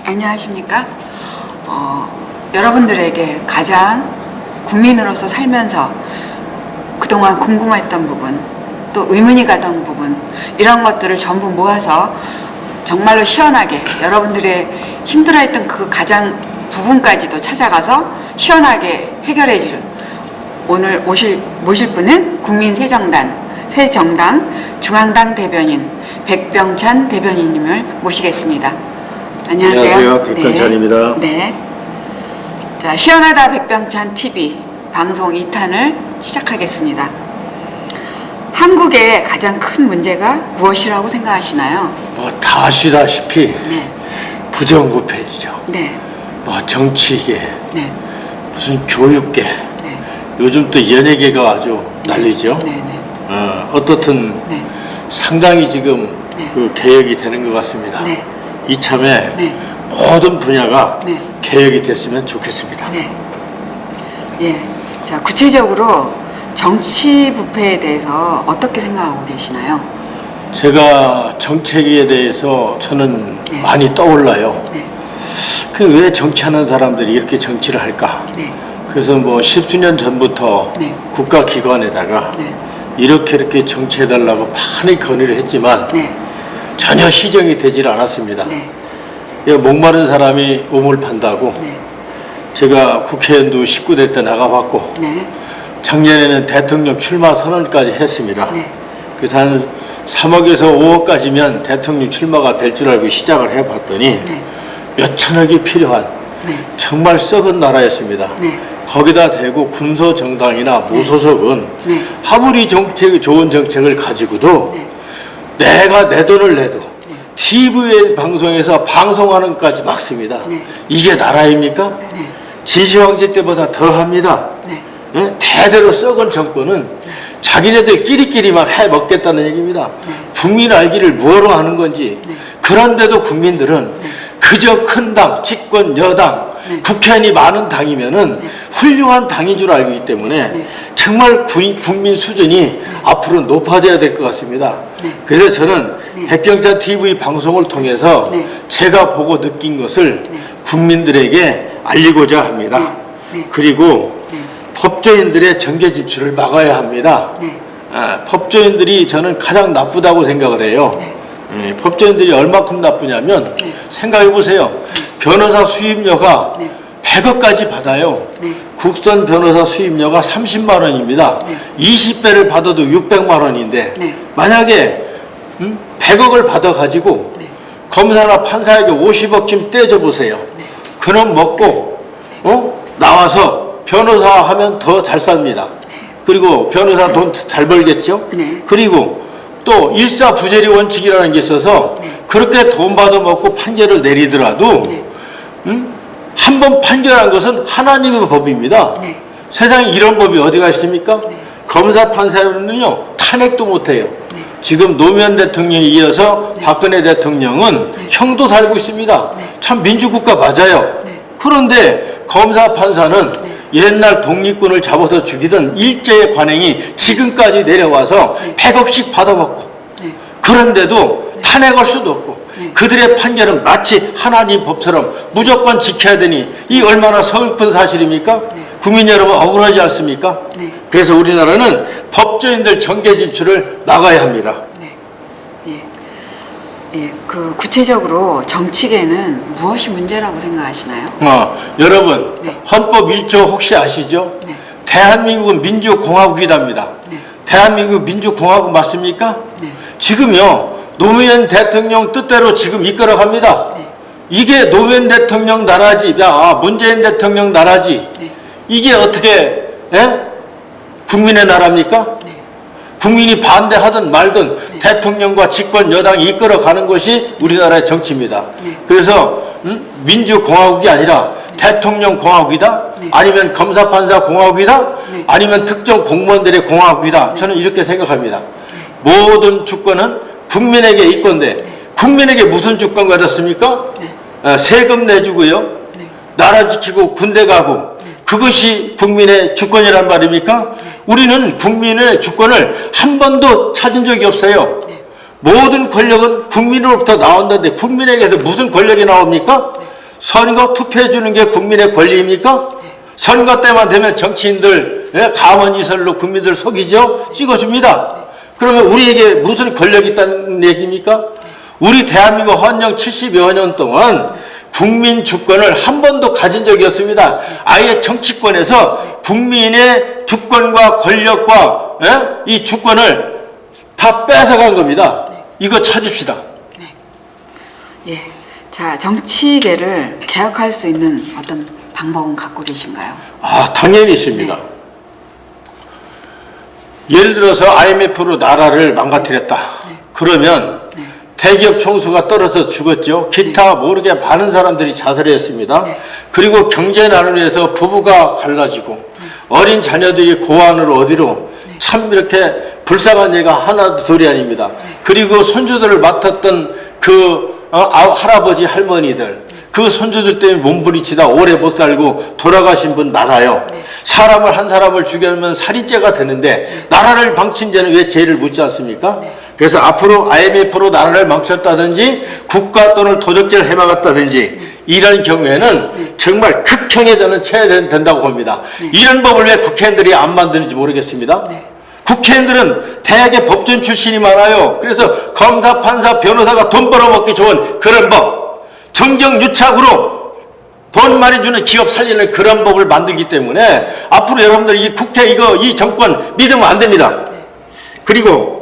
안녕하십니까? 여러분들에게 가장 국민으로서 살면서 그동안 궁금했던 부분, 또 의문이 가던 부분, 이런 것들을 전부 모아서 정말로 시원하게 여러분들의 힘들어했던 그 가장 부분까지도 찾아가서 시원하게 해결해 줄 오늘 모실 분은 국민새정당 중앙당 대변인 백병찬 대변인님을 모시겠습니다. 안녕하세요. 안녕하세요. 백병찬입니다. 네. 자, 시원하다 백병찬 TV 방송 2탄을 시작하겠습니다. 한국의 가장 큰 문제가 무엇이라고 생각하시나요? 다 아시다시피 네. 부정부패죠. 네. 정치계, 네. 무슨 교육계, 네. 요즘 또 연예계가 아주 난리죠. 네. 네. 어떻든 네. 상당히 지금 네. 그 개혁이 되는 것 같습니다. 네. 이참에 네. 모든 분야가 네. 개혁이 됐으면 좋겠습니다. 네. 예. 자, 구체적으로 정치 부패에 대해서 어떻게 생각하고 계시나요? 제가 정책에 대해서 저는 네. 많이 떠올라요. 네. 왜 정치하는 사람들이 이렇게 정치를 할까? 네. 그래서 십수년 전부터 네. 국가기관에다가 네. 이렇게 정치해달라고 많이 건의를 했지만 네. 전혀 시정이 되질 않았습니다. 네. 목마른 사람이 우물 판다고 네. 제가 국회의원도 19대 때 나가봤고 네. 작년에는 대통령 출마 선언까지 했습니다. 네. 그래서 한 3억에서 5억까지면 대통령 출마가 될 줄 알고 시작을 해봤더니 네. 몇 천억이 필요한 네. 정말 썩은 나라였습니다. 네. 거기다 대고 군소정당이나 무소속은 네. 아무리 좋은 정책을 가지고도 네. 내가 내 돈을 내도 네. TV 방송에서 방송하는 것까지 막습니다. 네. 이게 나라입니까? 네. 진시황제 때보다 더합니다. 네. 예? 대대로 썩은 정권은 자기네들 끼리끼리만 해먹겠다는 얘기입니다. 네. 국민 알기를 뭐로 하는 건지. 네. 그런데도 국민들은 그저 큰 당, 집권 여당, 네. 국회의원이 많은 당이면은 네. 훌륭한 당인 줄 알기 때문에 네. 정말 국민 수준이 앞으로 높아져야 될 것 같습니다. 네. 그래서 저는 네. 백병찬 TV 방송을 통해서 네. 제가 보고 느낀 것을 네. 국민들에게 알리고자 합니다. 네. 네. 그리고 네. 법조인들의 정계 진출을 막아야 합니다. 네. 법조인들이 저는 가장 나쁘다고 생각을 해요. 네. 법조인들이 얼마큼 나쁘냐면 네. 생각해 보세요. 변호사 수임료가 네. 100억까지 받아요. 네. 국선 변호사 수임료가 30만 원입니다. 네. 20배를 받아도 600만 원인데 네. 만약에 100억을 받아가지고 네. 검사나 판사에게 50억쯤 떼줘 보세요. 네. 그럼 먹고 나와서 변호사 하면 더 잘 삽니다. 그리고 변호사 돈 잘 벌겠죠. 네. 그리고 또 일사부재리 원칙이라는 게 있어서 네. 그렇게 돈 받아먹고 판결을 내리더라도 네. 한 번 판결한 것은 하나님의 법입니다. 네. 세상에 이런 법이 어디가 있습니까? 네. 검사 판사는요 탄핵도 못해요. 네. 지금 노무현 대통령에 이어서 네. 박근혜 대통령은 네. 형도 살고 있습니다. 네. 참 민주국가 맞아요. 네. 그런데 검사 판사는 네. 옛날 독립군을 잡아서 죽이던 일제의 관행이 지금까지 내려와서 네. 100억씩 받아먹고 네. 그런데도 네. 탄핵할 수도 없고 네. 그들의 판결은 마치 하나님 법처럼 무조건 지켜야 되니 이 얼마나 서글픈 사실입니까? 네. 국민 여러분 억울하지 않습니까? 네. 그래서 우리나라는 법조인들 정계 진출을 막아야 합니다. 네. 예. 예. 그 구체적으로 정치계는 무엇이 문제라고 생각하시나요? 여러분 네. 헌법 1조 혹시 아시죠? 네. 대한민국은 민주공화국이랍니다. 네. 대한민국 민주공화국 맞습니까? 네. 지금요 노무현 대통령 뜻대로 지금 이끌어갑니다. 네. 이게 노무현 대통령 나라지, 문재인 대통령 나라지. 네. 이게 어떻게 국민의 나라입니까? 네. 국민이 반대하든 말든 네. 대통령과 집권 여당이 이끌어가는 것이 우리나라의 정치입니다. 네. 그래서 민주공화국이 아니라 대통령 공화국이다? 네. 아니면 검사 판사 공화국이다? 네. 아니면 특정 공무원들의 공화국이다? 저는 이렇게 생각합니다. 모든 주권은 국민에게 있건데 국민에게 무슨 주권 가졌습니까? 네. 세금 내주고요. 네. 나라 지키고 군대 가고 그것이 국민의 주권이란 말입니까? 우리는 국민의 주권을 한 번도 찾은 적이 없어요. 모든 권력은 국민으로부터 나온다는데 국민에게서 무슨 권력이 나옵니까? 선거 투표해 주는 게 국민의 권리입니까? 선거 때만 되면 정치인들 가만히설로 국민들 속이죠? 찍어줍니다. 그러면 우리에게 무슨 권력이 있다는 얘기입니까? 우리 대한민국 헌령 70여 년 동안 국민 주권을 한 번도 가진 적이 없습니다. 아예 정치권에서 국민의 주권과 권력과 이 주권을 다 뺏어간 겁니다. 이거 찾읍시다. 예. 자, 정치계를 개혁할 수 있는 어떤 방법은 갖고 계신가요? 아, 당연히 있습니다. 예를 들어서 IMF로 나라를 망가뜨렸다. 그러면 대기업 총수가 떨어져 죽었죠. 기타 모르게 많은 사람들이 자살했습니다. 그리고 경제 난원에서 부부가 갈라지고 어린 자녀들이 고아원을 어디로 참 이렇게 불쌍한 예가 하나 둘이 아닙니다. 그리고 손주들을 맡았던 그 할아버지 할머니들 그 손주들 때문에 몸부림치다 오래 못 살고 돌아가신 분 많아요. 사람을 한 사람을 죽이면 살인죄가 되는데 나라를 망친 죄는 왜 죄를 묻지 않습니까? 그래서 앞으로 IMF로 나라를 망쳤다든지 국가 돈을 도적질을 해막았다든지 이런 경우에는 정말 극형에 처해야 된다고 봅니다. 이런 법을 왜 국회의원들이 안 만드는지 모르겠습니다. 국회의원들은 대학의 법전 출신이 많아요. 그래서 검사, 판사, 변호사가 돈 벌어먹기 좋은 그런 법, 정정유착으로 돈 많이 주는 기업 살리는 그런 법을 만들기 때문에 앞으로 여러분들 이 국회 이 정권 믿으면 안 됩니다. 그리고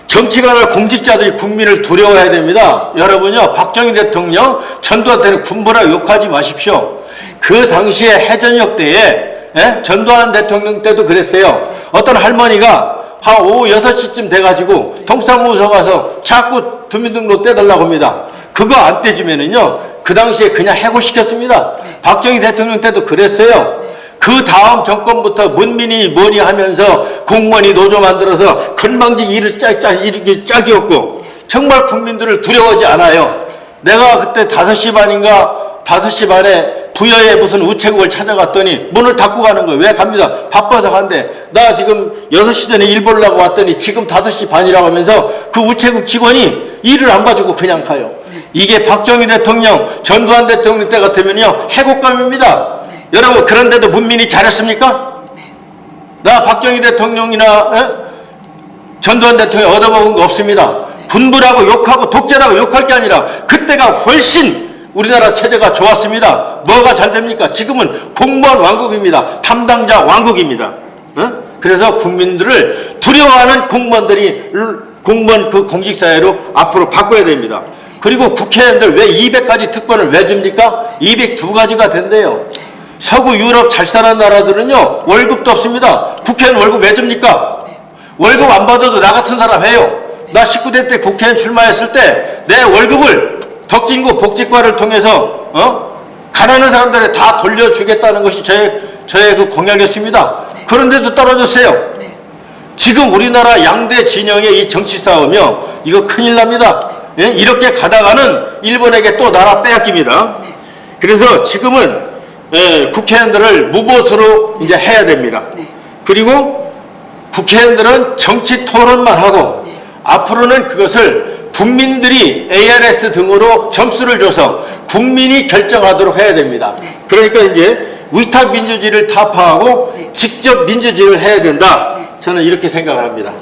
정치가나 공직자들이 국민을 두려워해야 됩니다. 여러분요, 박정희 대통령 전두환한테는 군부라고 욕하지 마십시오. 그 당시에 해전역 때에 전두환 대통령 때도 그랬어요. 어떤 할머니가 한 오후 6시쯤 돼가지고 동사무소 가서 자꾸 주민등록 떼달라고 합니다. 그거 안 떼주면은요, 그 당시에 그냥 해고시켰습니다. 박정희 대통령 때도 그랬어요. 그 다음 정권부터 문민이 뭐니 하면서 공무원이 노조 만들어서 건방지게 일을 이렇게 짝이었고 정말 국민들을 두려워하지 않아요. 내가 그때 5시 반에 부여에 무슨 우체국을 찾아갔더니 문을 닫고 가는 거예요. 왜 갑니다. 바빠서 간대. 나 지금 6시 전에 일 보려고 왔더니 지금 5시 반이라고 하면서 그 우체국 직원이 일을 안 봐주고 그냥 가요. 이게 박정희 대통령, 전두환 대통령 때 같으면요, 해고감입니다. 여러분, 그런데도 문민이 잘했습니까? 나 박정희 대통령이나 전두환 대통령 얻어먹은 거 없습니다. 군부라고 욕하고 독재라고 욕할 게 아니라 그때가 훨씬 우리나라 체제가 좋았습니다. 뭐가 잘 됩니까? 지금은 공무원 왕국입니다. 담당자 왕국입니다. 그래서 국민들을 두려워하는 공무원 그 공직사회로 앞으로 바꿔야 됩니다. 그리고 국회의원들 왜 200가지 특권을 왜 줍니까? 202가지가 된대요. 서구 유럽 잘 사는 나라들은요, 월급도 없습니다. 국회의원 월급 왜 줍니까? 월급 안 받아도 나 같은 사람 해요. 나 19대 때 국회의원 출마했을 때 내 월급을 덕진구 복지과를 통해서 가난한 사람들에 다 돌려주겠다는 것이 저의 그 공약이었습니다. 그런데도 떨어졌어요. 지금 우리나라 양대 진영의 이 정치 싸움이요, 이거 큰일 납니다. 이렇게 가다가는 일본에게 또 나라 빼앗깁니다. 그래서 지금은 국회의원들을 무보수로 이제 해야 됩니다. 그리고 국회의원들은 정치 토론만 하고 앞으로는 그것을 국민들이 ARS 등으로 점수를 줘서 국민이 결정하도록 해야 됩니다. 그러니까 이제 위탁 민주주의를 타파하고 직접 민주주의를 해야 된다. 저는 이렇게 생각을 합니다.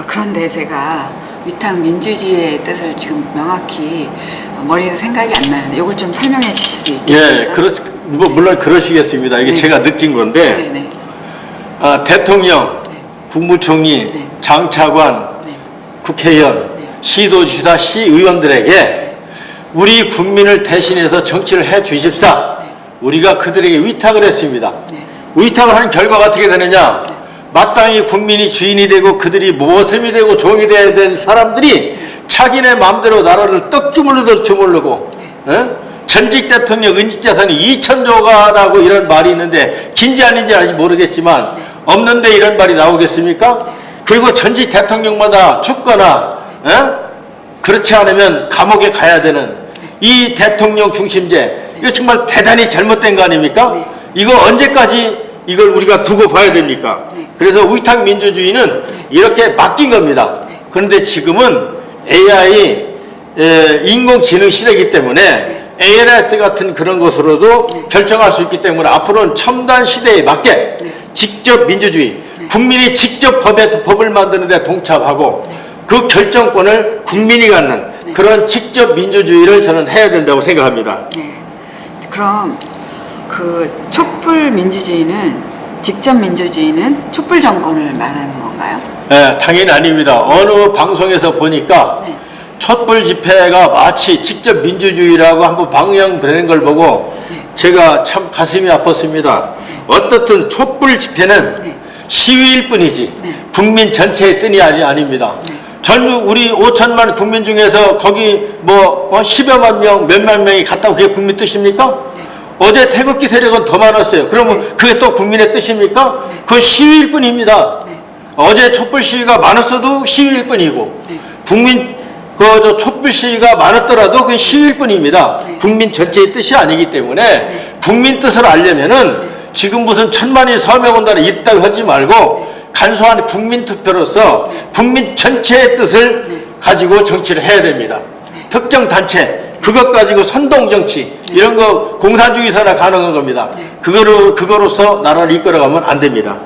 그런데 제가 위탁 민주주의의 뜻을 지금 명확히 머리에서 생각이 안 나는데 이걸 좀 설명해 주실 수 있겠습니까? 물론 그러시겠습니다. 이게 제가 느낀 건데 대통령, 국무총리, 장차관, 국회의원, 시도지사, 시의원들에게 우리 국민을 대신해서 정치를 해 주십사. 우리가 그들에게 위탁을 했습니다. 위탁을 한 결과가 어떻게 되느냐? 마땅히 국민이 주인이 되고 그들이 모섬이 되고 종이 되어야 될 사람들이 자기네 마음대로 나라를 떡 주물르고 전직 대통령 은직재산이 2,000조가라고 이런 말이 있는데 긴지 아닌지 아직 모르겠지만 없는데 이런 말이 나오겠습니까? 그리고 전직 대통령마다 죽거나 그렇지 않으면 감옥에 가야 되는 이 대통령 중심제, 이거 정말 대단히 잘못된 거 아닙니까? 이거 언제까지 이걸 우리가 두고 봐야 됩니까? 그래서 위탁 민주주의는 이렇게 맡긴 겁니다. 그런데 지금은 AI 인공지능 시대이기 때문에 ALS 같은 그런 것으로도 결정할 수 있기 때문에 앞으로는 첨단 시대에 맞게 직접 민주주의, 국민이 직접 법을 만드는 데 동참하고 그 결정권을 국민이 갖는 그런 직접 민주주의를 저는 해야 된다고 생각합니다. 네. 그럼 그 촛불 민주주의는, 직접 민주주의는 촛불 정권을 말하는 건가요? 네, 당연히 아닙니다. 어느 방송에서 보니까 촛불 집회가 마치 직접 민주주의라고 한번 방영되는 걸 보고 제가 참 가슴이 아팠습니다. 어떻든 촛불 집회는 시위일 뿐이지 국민 전체의 뜻이 아닙니다. 전 우리 5천만 국민 중에서 거기 뭐 10여만 명, 몇만 명이 갔다고 그게 국민 뜻입니까? 어제 태극기 세력은 더 많았어요. 그러면 그게 또 국민의 뜻입니까? 그건 시위일 뿐입니다. 어제 촛불 시위가 많았어도 시위일 뿐이고 국민 저 촛불 시위가 많았더라도 그건 시위일 뿐입니다. 국민 전체의 뜻이 아니기 때문에 국민 뜻을 알려면은 지금 무슨 천만이 서명 온다는 입다고 하지 말고 간소한 국민 투표로서 국민 전체의 뜻을 가지고 정치를 해야 됩니다. 특정 단체 그것 가지고 선동 정치 이런 거 공산주의사나 가능한 겁니다. 그거로서 나라를 이끌어가면 안 됩니다.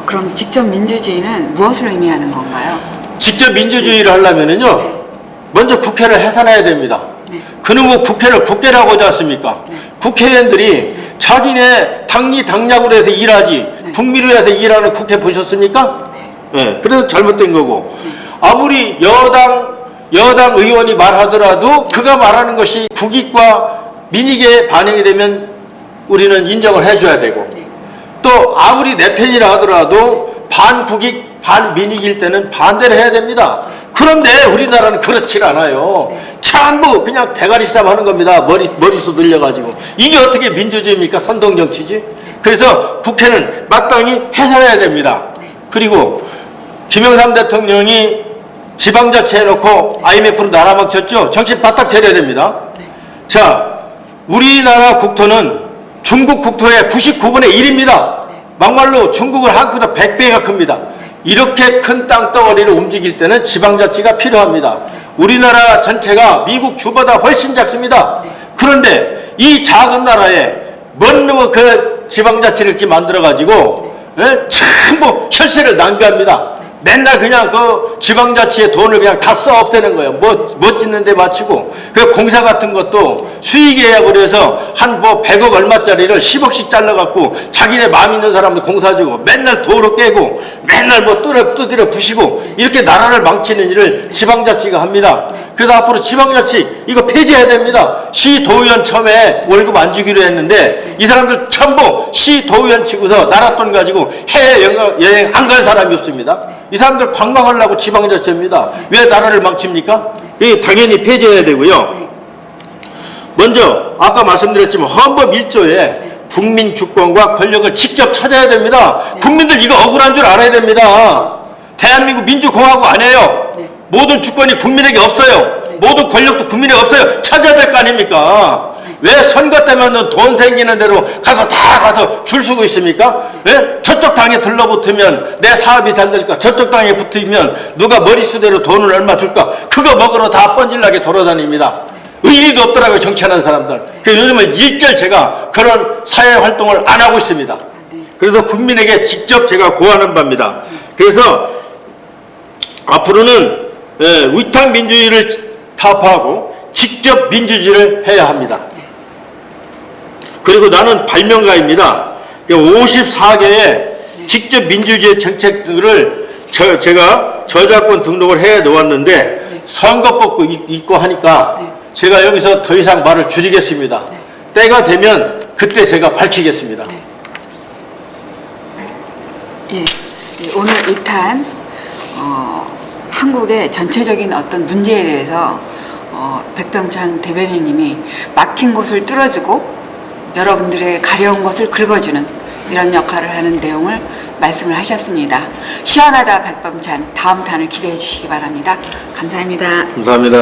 그럼 직접 민주주의는 무엇을 의미하는 건가요? 직접 민주주의를 하려면은요, 먼저 국회를 해산해야 됩니다. 그놈의 국회를 국회라고 하지 않습니까? 국회의원들이 자기네 당리당략으로 해서 일하지, 국민을 위해서 일하는 국회 보셨습니까? 네. 그래서 잘못된 거고, 아무리 여당 의원이 말하더라도 그가 말하는 것이 국익과 민익에 반영이 되면 우리는 인정을 해줘야 되고, 또 아무리 내 편이라 하더라도 반국익 반민익일 때는 반대를 해야 됩니다. 그런데 우리나라는 그렇지 않아요. 전부 그냥 대가리 싸움 하는 겁니다. 머리수 늘려가지고. 이게 어떻게 민주주의입니까? 선동정치지. 그래서 국회는 마땅히 해산해야 됩니다. 그리고 김영삼 대통령이 지방자치 해놓고 IMF로 나라 망쳤죠. 정신 바짝 차려야 됩니다. 자, 우리나라 국토는 중국 국토의 99분의 1입니다. 막말로 중국은 한국보다 100배가 큽니다. 이렇게 큰 땅덩어리를 움직일 때는 지방자치가 필요합니다. 우리나라 전체가 미국 주보다 훨씬 작습니다. 그런데 이 작은 나라에 뭔 그 지방자치를 이렇게 만들어가지고 전부 혈세를 낭비합니다. 맨날 그냥 그 지방자치의 돈을 그냥 다 써 없애는 거예요. 뭐 짓는 데 마치고. 그 공사 같은 것도 수의계약으로 해서 한 100억 얼마짜리를 10억씩 잘라갖고 자기네 마음 있는 사람들 공사 주고 맨날 도로 깨고 맨날 두드려 부시고 이렇게 나라를 망치는 일을 지방자치가 합니다. 그래서 앞으로 지방자치 이거 폐지해야 됩니다. 시도의원 처음에 월급 안 주기로 했는데 이 사람들 전부 시도의원 치고서 나라 돈 가지고 해외여행 안 간 사람이 없습니다. 이 사람들 관광하려고 지방자치입니다. 왜 나라를 망칩니까? 이 당연히 폐지해야 되고요. 먼저 아까 말씀드렸지만 헌법 1조에 국민 주권과 권력을 직접 찾아야 됩니다. 국민들 이거 억울한 줄 알아야 됩니다. 대한민국 민주공화국 아니에요. 모든 주권이 국민에게 없어요. 모든 권력도 국민에게 없어요. 찾아야 될 거 아닙니까? 왜 선거 때문에 돈 생기는 대로 가서 줄 서고 있습니까? 왜? 저쪽 당에 들러붙으면 내 사업이 잘 될까? 저쪽 당에 붙으면 누가 머리수대로 돈을 얼마 줄까? 그거 먹으러 다 뻔질나게 돌아다닙니다. 의리도 없더라고요, 정치하는 사람들. 그래서 요즘은 일절 제가 그런 사회활동을 안 하고 있습니다. 그래서 국민에게 직접 제가 고하는 바입니다. 그래서 앞으로는 위탁 민주주의를 타파하고 직접 민주주의를 해야 합니다. 그리고 나는 발명가입니다. 54개의 직접 민주주의 정책들을 제가 저작권 등록을 해 놓았는데 선거법도 있고 하니까 제가 여기서 더 이상 말을 줄이겠습니다. 때가 되면 그때 제가 밝히겠습니다. 예, 오늘 2탄 한국의 전체적인 어떤 문제에 대해서 백병창 대변인님이 막힌 곳을 뚫어주고 여러분들의 가려운 것을 긁어주는 이런 역할을 하는 내용을 말씀을 하셨습니다. 시원하다 백병찬 다음 탄을 기대해 주시기 바랍니다. 감사합니다. 감사합니다.